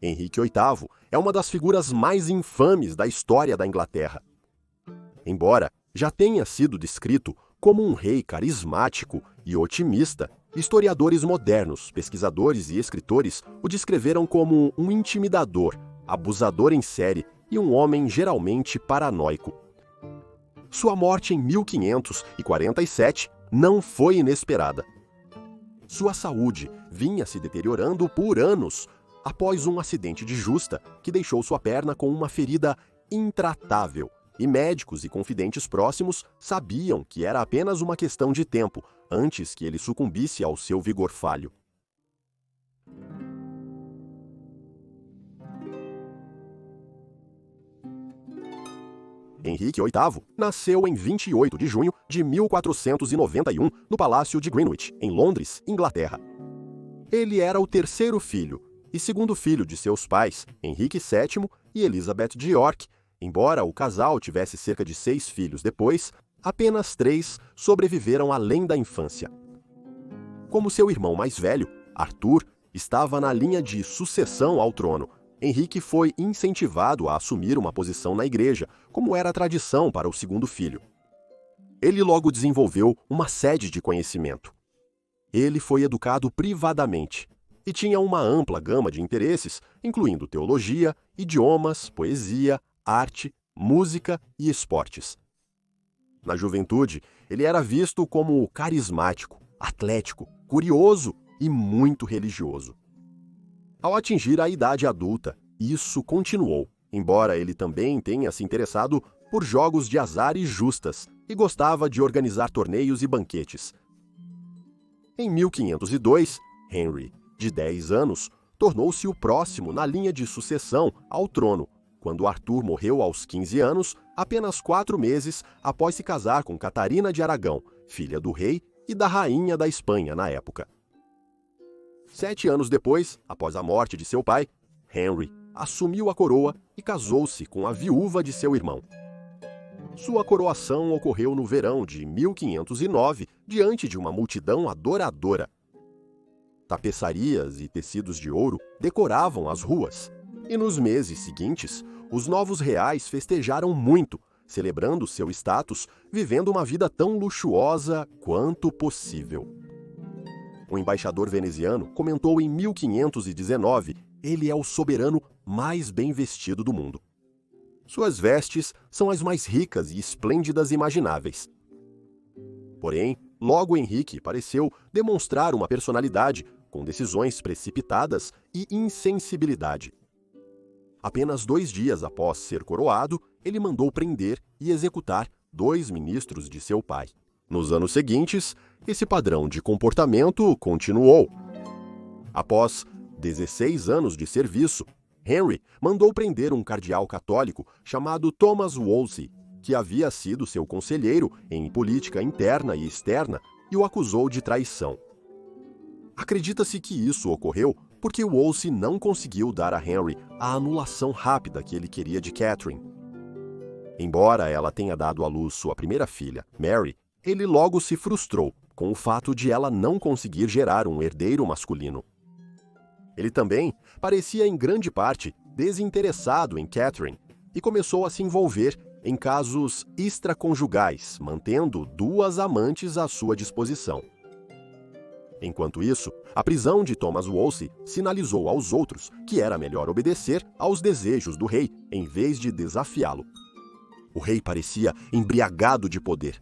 Henrique VIII é uma das figuras mais infames da história da Inglaterra. Embora já tenha sido descrito como um rei carismático e otimista, historiadores modernos, pesquisadores e escritores o descreveram como um intimidador, abusador em série e um homem geralmente paranoico. Sua morte em 1547 não foi inesperada. Sua saúde vinha se deteriorando por anos após um acidente de justa que deixou sua perna com uma ferida intratável, e médicos e confidentes próximos sabiam que era apenas uma questão de tempo antes que ele sucumbisse ao seu vigor falho. Henrique VIII nasceu em 28 de junho de 1491 no Palácio de Greenwich, em Londres, Inglaterra. Ele era o terceiro filho e segundo filho de seus pais, Henrique VII e Elizabeth de York. Embora o casal tivesse cerca de 6 filhos depois, apenas 3 sobreviveram além da infância. Como seu irmão mais velho, Arthur, estava na linha de sucessão ao trono, Henrique foi incentivado a assumir uma posição na igreja, como era a tradição para o segundo filho. Ele logo desenvolveu uma sede de conhecimento. Ele foi educado privadamente e tinha uma ampla gama de interesses, incluindo teologia, idiomas, poesia, arte, música e esportes. Na juventude, ele era visto como carismático, atlético, curioso e muito religioso. Ao atingir a idade adulta, isso continuou, embora ele também tenha se interessado por jogos de azar e justas e gostava de organizar torneios e banquetes. Em 1502, Henry, de 10 anos, tornou-se o próximo na linha de sucessão ao trono, quando Arthur morreu aos 15 anos, apenas 4 meses após se casar com Catarina de Aragão, filha do rei e da rainha da Espanha na época. 7 anos depois, após a morte de seu pai, Henry assumiu a coroa e casou-se com a viúva de seu irmão. Sua coroação ocorreu no verão de 1509, diante de uma multidão adoradora. Tapeçarias e tecidos de ouro decoravam as ruas, e nos meses seguintes, os novos reais festejaram muito, celebrando seu status, vivendo uma vida tão luxuosa quanto possível. O embaixador veneziano comentou em 1519: ele é o soberano mais bem vestido do mundo. Suas vestes são as mais ricas e esplêndidas imagináveis. Porém, logo Henrique pareceu demonstrar uma personalidade com decisões precipitadas e insensibilidade. Apenas 2 dias após ser coroado, ele mandou prender e executar 2 ministros de seu pai. Nos anos seguintes, esse padrão de comportamento continuou. Após 16 anos de serviço, Henry mandou prender um cardeal católico chamado Thomas Wolsey, que havia sido seu conselheiro em política interna e externa, e o acusou de traição. Acredita-se que isso ocorreu porque Wolsey não conseguiu dar a Henry a anulação rápida que ele queria de Catherine. Embora ela tenha dado à luz sua primeira filha, Mary, ele logo se frustrou com o fato de ela não conseguir gerar um herdeiro masculino. Ele também parecia em grande parte desinteressado em Catherine e começou a se envolver em casos extraconjugais, mantendo 2 amantes à sua disposição. Enquanto isso, a prisão de Thomas Wolsey sinalizou aos outros que era melhor obedecer aos desejos do rei em vez de desafiá-lo. O rei parecia embriagado de poder.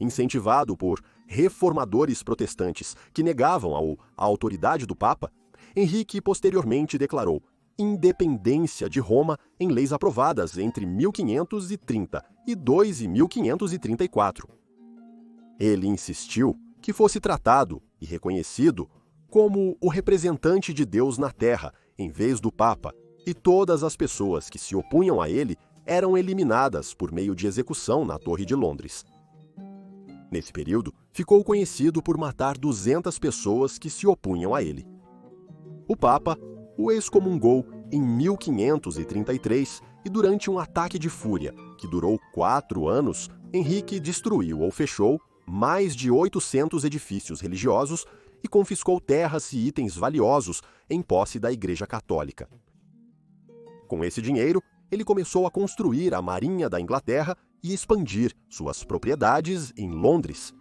Incentivado por reformadores protestantes que negavam a autoridade do Papa, Henrique posteriormente declarou independência de Roma em leis aprovadas entre 1532 e 1534. Ele insistiu que fosse tratado e reconhecido como o representante de Deus na Terra, em vez do Papa, e todas as pessoas que se opunham a ele eram eliminadas por meio de execução na Torre de Londres. Nesse período, ficou conhecido por matar 200 pessoas que se opunham a ele. O Papa o excomungou em 1533 e durante um ataque de fúria, que durou 4 anos, Henrique destruiu ou fechou mais de 800 edifícios religiosos e confiscou terras e itens valiosos em posse da Igreja Católica, Com esse dinheiro, ele começou a construir a Marinha da Inglaterra e expandir suas propriedades em Londres.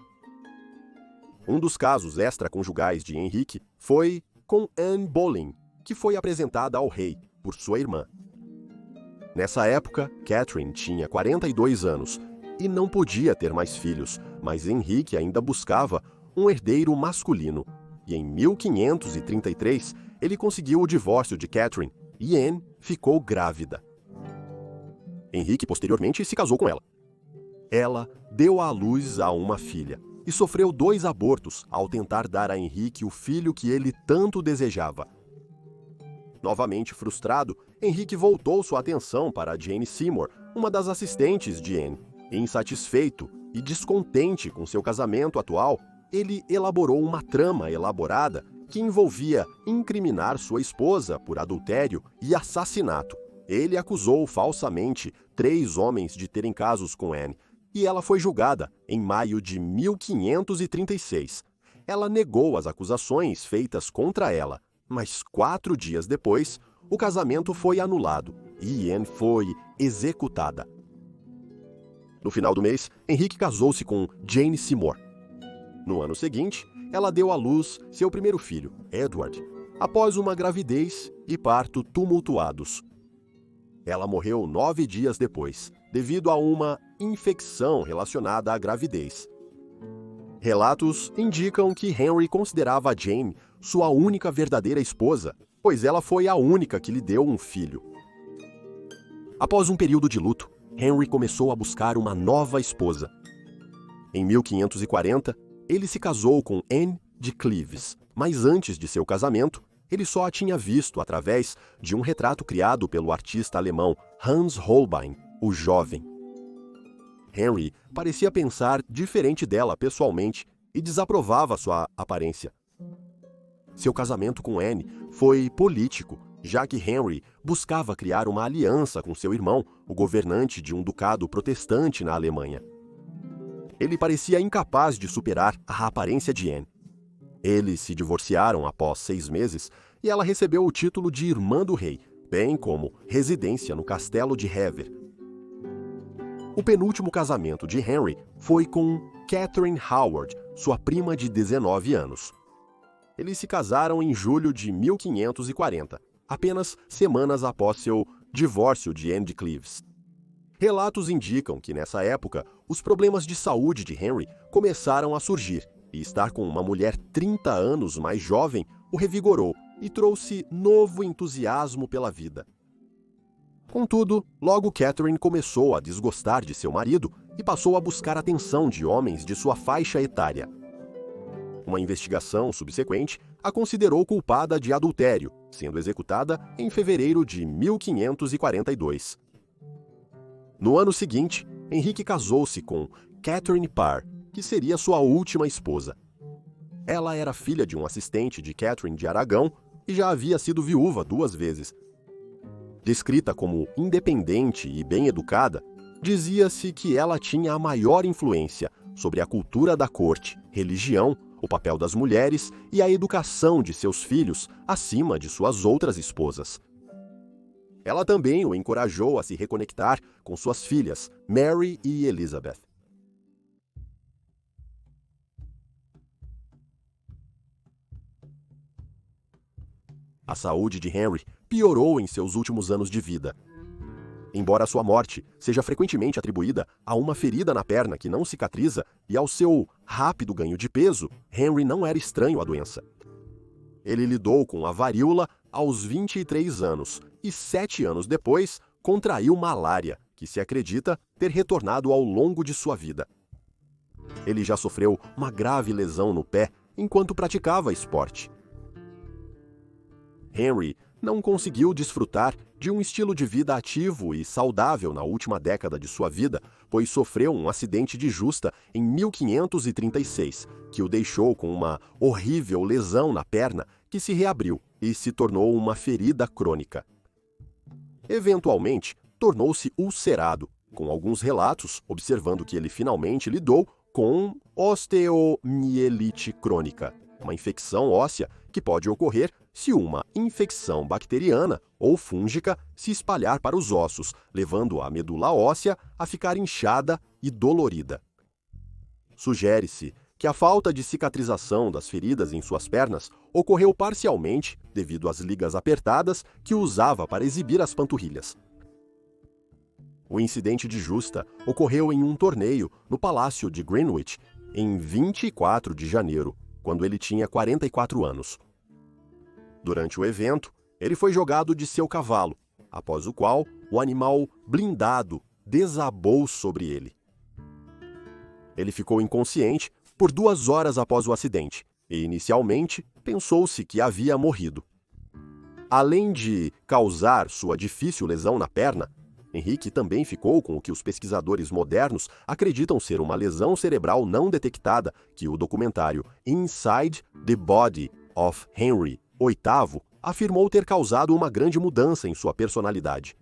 Um dos casos extraconjugais de Henrique foi com Anne Boleyn, que foi apresentada ao rei por sua irmã. Nessa época, Catherine tinha 42 anos e não podia ter mais filhos, mas Henrique ainda buscava um herdeiro masculino. E em 1533, ele conseguiu o divórcio de Catherine e Anne ficou grávida. Henrique posteriormente se casou com ela. Ela deu à luz a uma filha e sofreu 2 abortos ao tentar dar a Henrique o filho que ele tanto desejava. Novamente frustrado, Henrique voltou sua atenção para Jane Seymour, uma das assistentes de Anne. Insatisfeito e descontente com seu casamento atual, ele elaborou uma trama elaborada que envolvia incriminar sua esposa por adultério e assassinato. Ele acusou falsamente 3 homens de terem casos com Anne, e ela foi julgada em maio de 1536. Ela negou as acusações feitas contra ela, mas 4 dias depois, o casamento foi anulado e Anne foi executada. No final do mês, Henrique casou-se com Jane Seymour. No ano seguinte, ela deu à luz seu primeiro filho, Edward, após uma gravidez e parto tumultuados. Ela morreu 9 dias depois, devido a uma infecção relacionada à gravidez. Relatos indicam que Henry considerava Jane sua única verdadeira esposa, pois ela foi a única que lhe deu um filho. Após um período de luto, Henry começou a buscar uma nova esposa. Em 1540, ele se casou com Anne de Cleves, mas antes de seu casamento, ele só a tinha visto através de um retrato criado pelo artista alemão Hans Holbein, o Jovem. Henry parecia pensar diferente dela pessoalmente e desaprovava sua aparência. Seu casamento com Anne foi político, já que Henry buscava criar uma aliança com seu irmão, o governante de um ducado protestante na Alemanha. Ele parecia incapaz de superar a aparência de Anne. Eles se divorciaram após 6 meses e ela recebeu o título de Irmã do Rei, bem como residência no castelo de Hever. O penúltimo casamento de Henry foi com Catherine Howard, sua prima de 19 anos. Eles se casaram em julho de 1540, apenas semanas após seu divórcio de Anne de Cleves. Relatos indicam que nessa época, os problemas de saúde de Henry começaram a surgir, e estar com uma mulher 30 anos mais jovem o revigorou e trouxe novo entusiasmo pela vida. Contudo, logo Catherine começou a desgostar de seu marido e passou a buscar atenção de homens de sua faixa etária. Uma investigação subsequente a considerou culpada de adultério, sendo executada em fevereiro de 1542. No ano seguinte, Henrique casou-se com Catherine Parr, que seria sua última esposa. Ela era filha de um assistente de Catherine de Aragão e já havia sido viúva 2 vezes. Descrita como independente e bem educada, dizia-se que ela tinha a maior influência sobre a cultura da corte, religião, o papel das mulheres e a educação de seus filhos acima de suas outras esposas. Ela também o encorajou a se reconectar com suas filhas, Mary e Elizabeth. A saúde de Henry piorou em seus últimos anos de vida. Embora sua morte seja frequentemente atribuída a uma ferida na perna que não cicatriza e ao seu rápido ganho de peso, Henry não era estranho à doença. Ele lidou com a varíola aos 23 anos e 7 anos depois contraiu malária, que se acredita ter retornado ao longo de sua vida. Ele já sofreu uma grave lesão no pé enquanto praticava esporte. Henry não conseguiu desfrutar de um estilo de vida ativo e saudável na última década de sua vida, pois sofreu um acidente de justa em 1536, que o deixou com uma horrível lesão na perna que se reabriu e se tornou uma ferida crônica. Eventualmente, tornou-se ulcerado, com alguns relatos observando que ele finalmente lidou com osteomielite crônica. uma infecção óssea que pode ocorrer se uma infecção bacteriana ou fúngica se espalhar para os ossos, levando a medula óssea a ficar inchada e dolorida. Sugere-se que a falta de cicatrização das feridas em suas pernas ocorreu parcialmente devido às ligas apertadas que usava para exibir as panturrilhas. O incidente de Justa ocorreu em um torneio no Palácio de Greenwich em 24 de janeiro, quando ele tinha 44 anos. Durante o evento, ele foi jogado de seu cavalo, após o qual o animal blindado desabou sobre ele. Ele ficou inconsciente por 2 horas após o acidente e, inicialmente, pensou-se que havia morrido. Além de causar sua difícil lesão na perna, Henrique também ficou com o que os pesquisadores modernos acreditam ser uma lesão cerebral não detectada que o documentário Inside the Body of Henry VIII afirmou ter causado uma grande mudança em sua personalidade.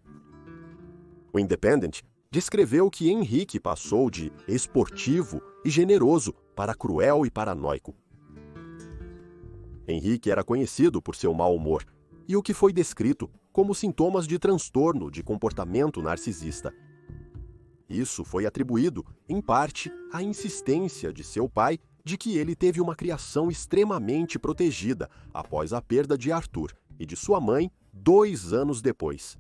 O Independent descreveu que Henrique passou de esportivo e generoso para cruel e paranoico. Henrique era conhecido por seu mau humor e o que foi descrito como sintomas de transtorno de comportamento narcisista. Isso foi atribuído, em parte, à insistência de seu pai de que ele teve uma criação extremamente protegida após a perda de Arthur e de sua mãe 2 anos depois.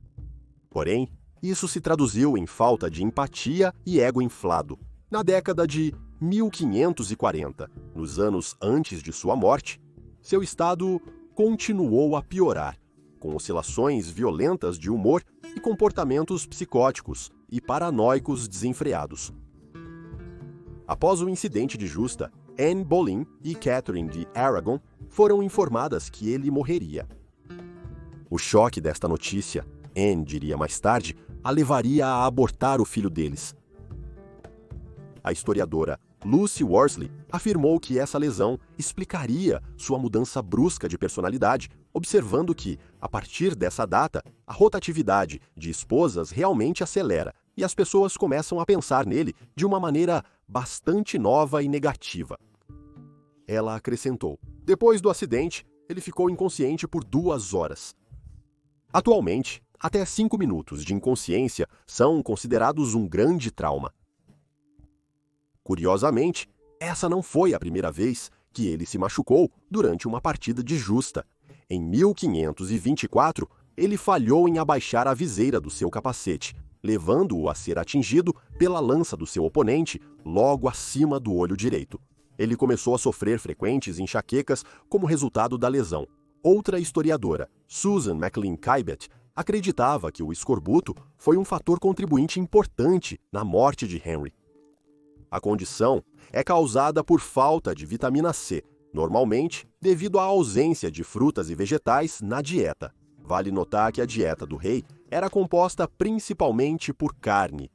Porém, isso se traduziu em falta de empatia e ego inflado. Na década de 1540, nos anos antes de sua morte, seu estado continuou a piorar, com oscilações violentas de humor e comportamentos psicóticos e paranoicos desenfreados. Após o incidente de Justa, Anne Boleyn e Catherine de Aragon foram informadas que ele morreria. O choque desta notícia, Anne diria mais tarde, a levaria a abortar o filho deles. A historiadora Lucy Worsley afirmou que essa lesão explicaria sua mudança brusca de personalidade, observando que, a partir dessa data, a rotatividade de esposas realmente acelera e as pessoas começam a pensar nele de uma maneira bastante nova e negativa. Ela acrescentou: depois do acidente, ele ficou inconsciente por 2 horas. Atualmente, até 5 minutos de inconsciência são considerados um grande trauma. Curiosamente, essa não foi a primeira vez que ele se machucou durante uma partida de Justa. Em 1524, ele falhou em abaixar a viseira do seu capacete, levando-o a ser atingido pela lança do seu oponente logo acima do olho direito. Ele começou a sofrer frequentes enxaquecas como resultado da lesão. Outra historiadora, Susan MacLean Kibet, acreditava que o escorbuto foi um fator contribuinte importante na morte de Henry. A condição é causada por falta de vitamina C, normalmente devido à ausência de frutas e vegetais na dieta. Vale notar que a dieta do rei era composta principalmente por carne.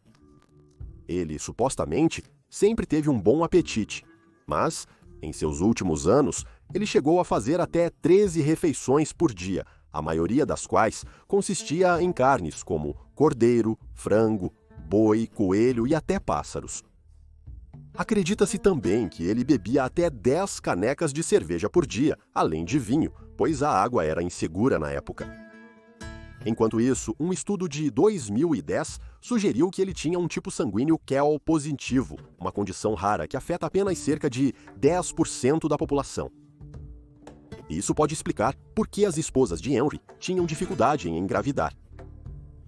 Ele, supostamente, sempre teve um bom apetite, mas, em seus últimos anos, ele chegou a fazer até 13 refeições por dia, a maioria das quais consistia em carnes como cordeiro, frango, boi, coelho e até pássaros. Acredita-se também que ele bebia até 10 canecas de cerveja por dia, além de vinho, pois a água era insegura na época. Enquanto isso, um estudo de 2010 sugeriu que ele tinha um tipo sanguíneo Kell positivo, uma condição rara que afeta apenas cerca de 10% da população. Isso pode explicar por que as esposas de Henry tinham dificuldade em engravidar.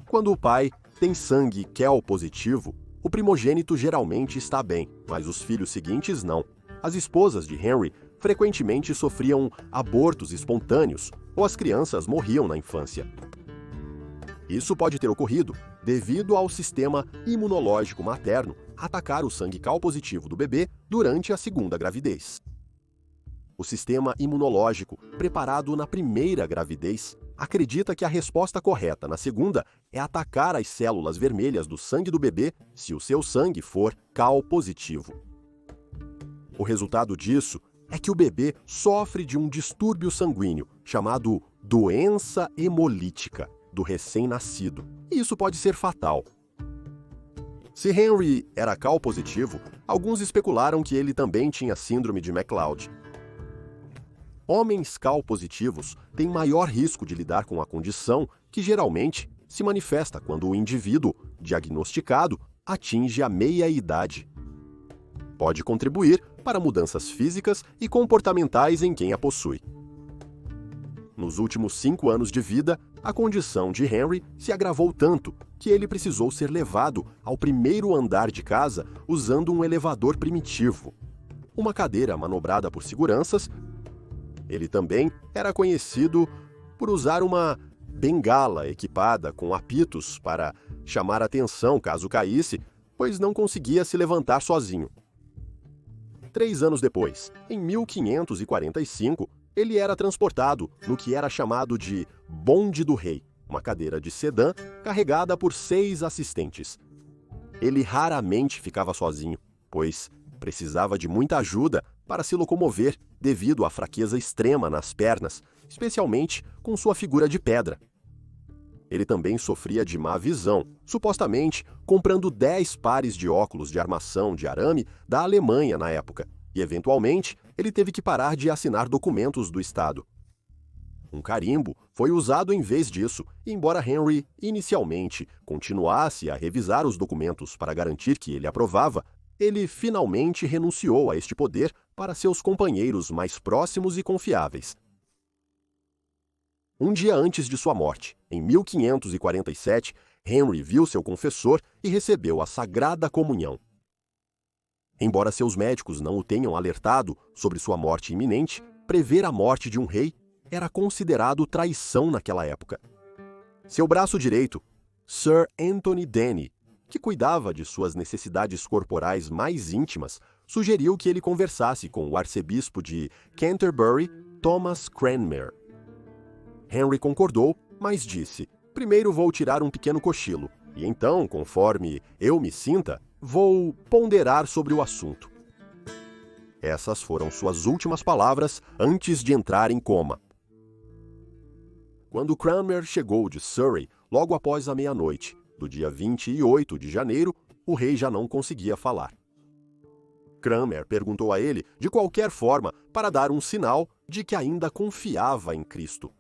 Quando o pai tem sangue Kell positivo, o primogênito geralmente está bem, mas os filhos seguintes não. As esposas de Henry frequentemente sofriam abortos espontâneos ou as crianças morriam na infância. Isso pode ter ocorrido devido ao sistema imunológico materno atacar o sangue Kell positivo do bebê durante a segunda gravidez. O sistema imunológico, preparado na primeira gravidez, acredita que a resposta correta na segunda é atacar as células vermelhas do sangue do bebê se o seu sangue for Kell positivo. O resultado disso é que o bebê sofre de um distúrbio sanguíneo chamado doença hemolítica do recém-nascido, e isso pode ser fatal. Se Henry era Kell positivo, alguns especularam que ele também tinha síndrome de MacLeod. Homens Cal positivos têm maior risco de lidar com a condição que geralmente se manifesta quando o indivíduo, diagnosticado, atinge a meia-idade. Pode contribuir para mudanças físicas e comportamentais em quem a possui. Nos últimos 5 anos de vida, a condição de Henry se agravou tanto que ele precisou ser levado ao primeiro andar de casa usando um elevador primitivo, uma cadeira manobrada por seguranças. Ele também era conhecido por usar uma bengala equipada com apitos para chamar atenção caso caísse, pois não conseguia se levantar sozinho. 3 anos depois, em 1545, ele era transportado no que era chamado de bonde do rei, uma cadeira de sedã carregada por 6 assistentes. Ele raramente ficava sozinho, pois precisava de muita ajuda para se locomover devido à fraqueza extrema nas pernas, especialmente com sua figura de pedra. Ele também sofria de má visão, supostamente comprando 10 pares de óculos de armação de arame da Alemanha na época, e eventualmente ele teve que parar de assinar documentos do Estado. Um carimbo foi usado em vez disso, e embora Henry inicialmente continuasse a revisar os documentos para garantir que ele aprovava, ele finalmente renunciou a este poder para seus companheiros mais próximos e confiáveis. Um dia antes de sua morte, em 1547, Henry viu seu confessor e recebeu a Sagrada Comunhão. Embora seus médicos não o tenham alertado sobre sua morte iminente, prever a morte de um rei era considerado traição naquela época. Seu braço direito, Sir Anthony Denny, que cuidava de suas necessidades corporais mais íntimas, sugeriu que ele conversasse com o arcebispo de Canterbury, Thomas Cranmer. Henry concordou, mas disse: "Primeiro vou tirar um pequeno cochilo, e então, conforme eu me sinta, vou ponderar sobre o assunto." Essas foram suas últimas palavras antes de entrar em coma. Quando Cranmer chegou de Surrey, logo após a meia-noite, do dia 28 de janeiro, o rei já não conseguia falar. Cranmer perguntou a ele, de qualquer forma, para dar um sinal de que ainda confiava em Cristo.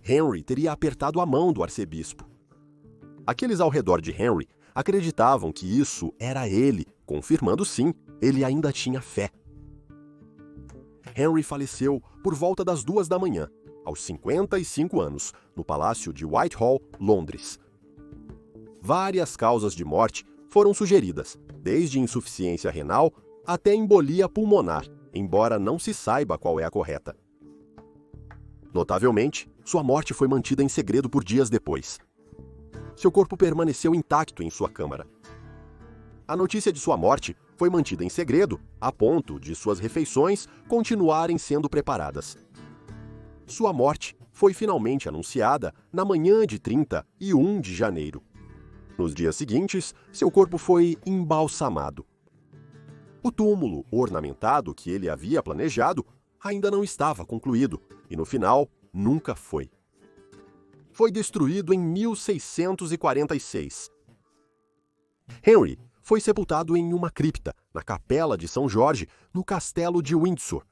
Henry teria apertado a mão do arcebispo. Aqueles ao redor de Henry acreditavam que isso era ele, confirmando sim, ele ainda tinha fé. Henry faleceu por volta das 2 da manhã, aos 55 anos, no Palácio de Whitehall, Londres. Várias causas de morte foram sugeridas, desde insuficiência renal até embolia pulmonar, embora não se saiba qual é a correta. Notavelmente, sua morte foi mantida em segredo por dias depois. Seu corpo permaneceu intacto em sua câmara. A notícia de sua morte foi mantida em segredo, a ponto de suas refeições continuarem sendo preparadas. Sua morte foi finalmente anunciada na manhã de 31 de janeiro. Nos dias seguintes, seu corpo foi embalsamado. O túmulo ornamentado que ele havia planejado ainda não estava concluído e, no final, nunca foi. Foi destruído em 1646. Henry foi sepultado em uma cripta, na Capela de São Jorge, no Castelo de Windsor,